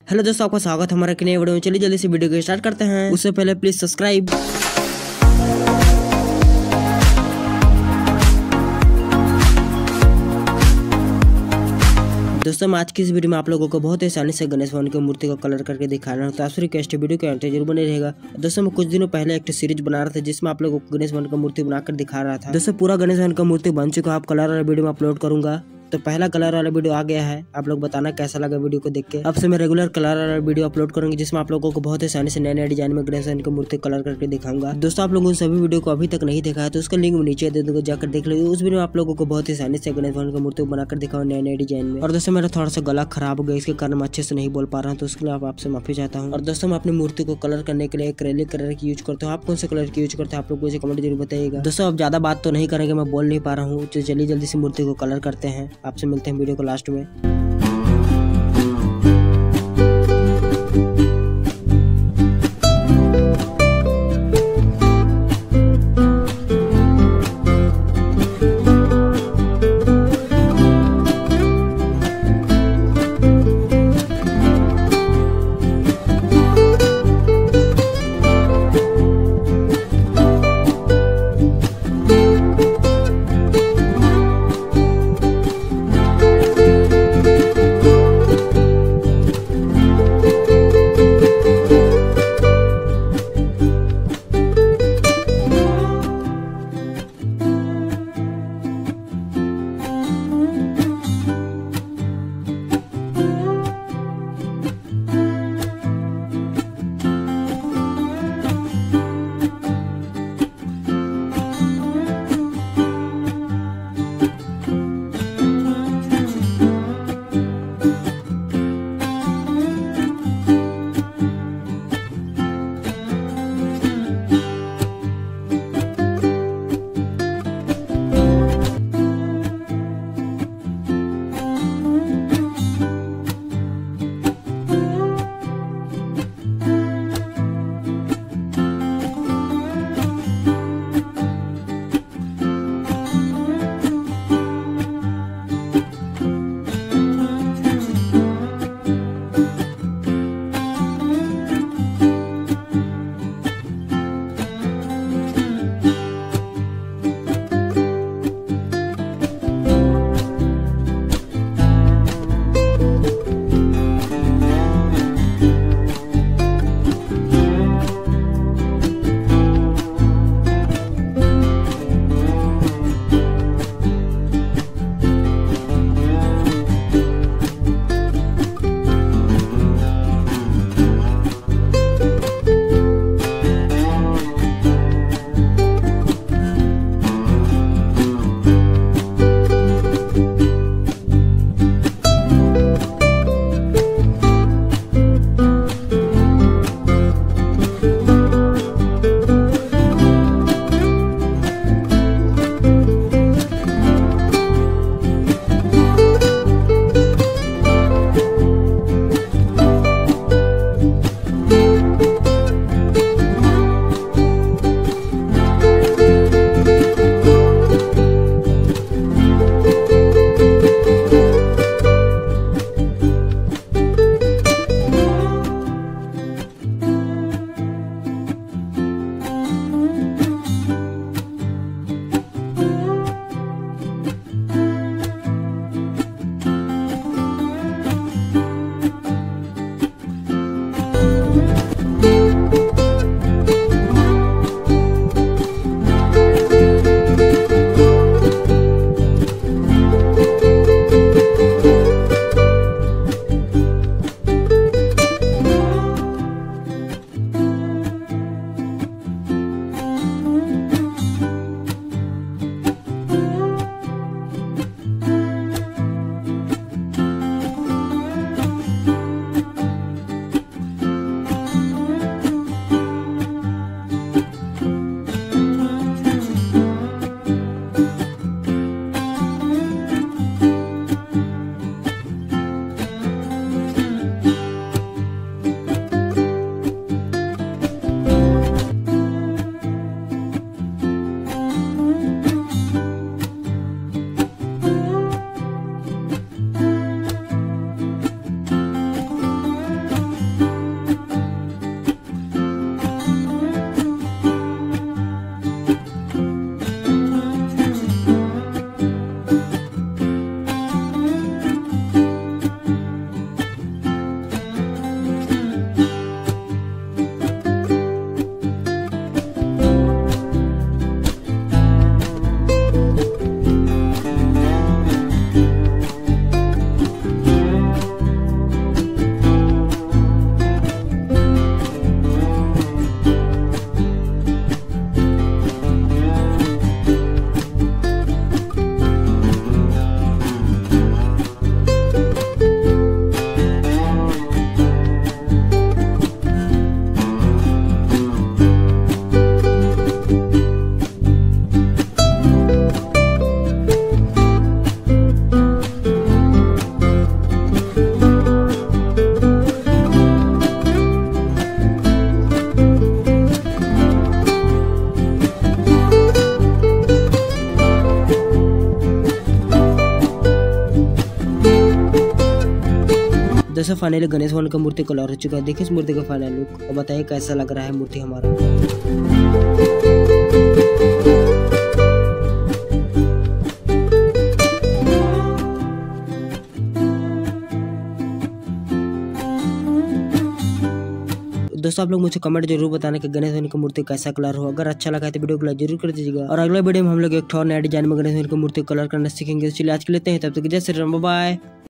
Hello दोस्तों, आपका स्वागत है हमारे एक नए वीडियो में। चलिए जल्दी से वीडियो को स्टार्ट करते हैं। उससे पहले प्लीज सब्सक्राइब। दोस्तों, मैं आज की इस वीडियो में आप लोगों को बहुत ही आसानी से गणेश भगवान की मूर्ति को कलर करके दिखा रहा हूँ। तो आपसे रिक्वेस्ट है, वीडियो के अंत जरूर बने रहेगा। दोस्तों, मैं कुछ दिनों पहले एक सीरीज बना रहा था जिसमें आप लोगों को गणेश भगवान का मूर्ति बनाकर दिखा रहा था। दोस्तों, पूरा गणेश भगवान का मूर्ति बन चुका है। आप कलर वाला वीडियो में अपलोड करूंगा। तो पहला कलर वाला वीडियो आ गया है। आप लोग बताना कैसा लगा वीडियो को देख के। अब से मैं रेगुलर कलर वाला वीडियो अपलोड करूंगी जिसमें आप लोगों को बहुत ही आसानी से नए नए डिजाइन में गणेश भगवान की मूर्ति कलर करके दिखाऊंगा। दोस्तों, आप लोगों ने सभी वीडियो को अभी तक नहीं देखा है तो उसका लिंक नीचे दे दूंगा, जाकर देख लो। उस वीडियो में आप लोगों को बहुत ही आसानी से गणेश भगवान की मूर्ति बनाकर दिखाऊं नए नए डिजाइन में। और दोस्तों, मेरा थोड़ा सा गला खराब हो गया, इसके कारण मैं अच्छे से नहीं बोल पा रहा हूँ, तो उसके लिए आपसे माफी चाहता हूँ। और दोस्तों, मैं अपनी मूर्ति को कलर करने के लिए एक्रेलिक कलर की यूज करता हूँ। आप कौन से कलर की यूज करते हैं आप लोग मुझे कमेंट जरूर बताइएगा। दोस्तों, अब ज्यादा बात तो नहीं करेंगे, मैं बोल नहीं पा रहा हूँ, तो जल्दी जल्दी से मूर्ति को कलर करते हैं। आपसे मिलते हैं वीडियो को लास्ट में। दोस्तों फाइनली गणेश भगवान का मूर्ति कलर हो चुका है। देखिए इस मूर्ति का फाइनल लुक और बताइए कैसा लग रहा है मूर्ति हमारा। दोस्तों आप लोग मुझे कमेंट जरूर बताना कि गणेश भगवान की मूर्ति कैसा कलर हो। अगर अच्छा लगा है तो वीडियो को लाइक जरूर कर दीजिएगा और अगला वीडियो में हम लोग एक और नया डिजाइन में गणेश भगवान की मूर्ति कलर करना सीखेंगे। चलिए आज के लेते हैं, तब तक जय श्री राम, बाय।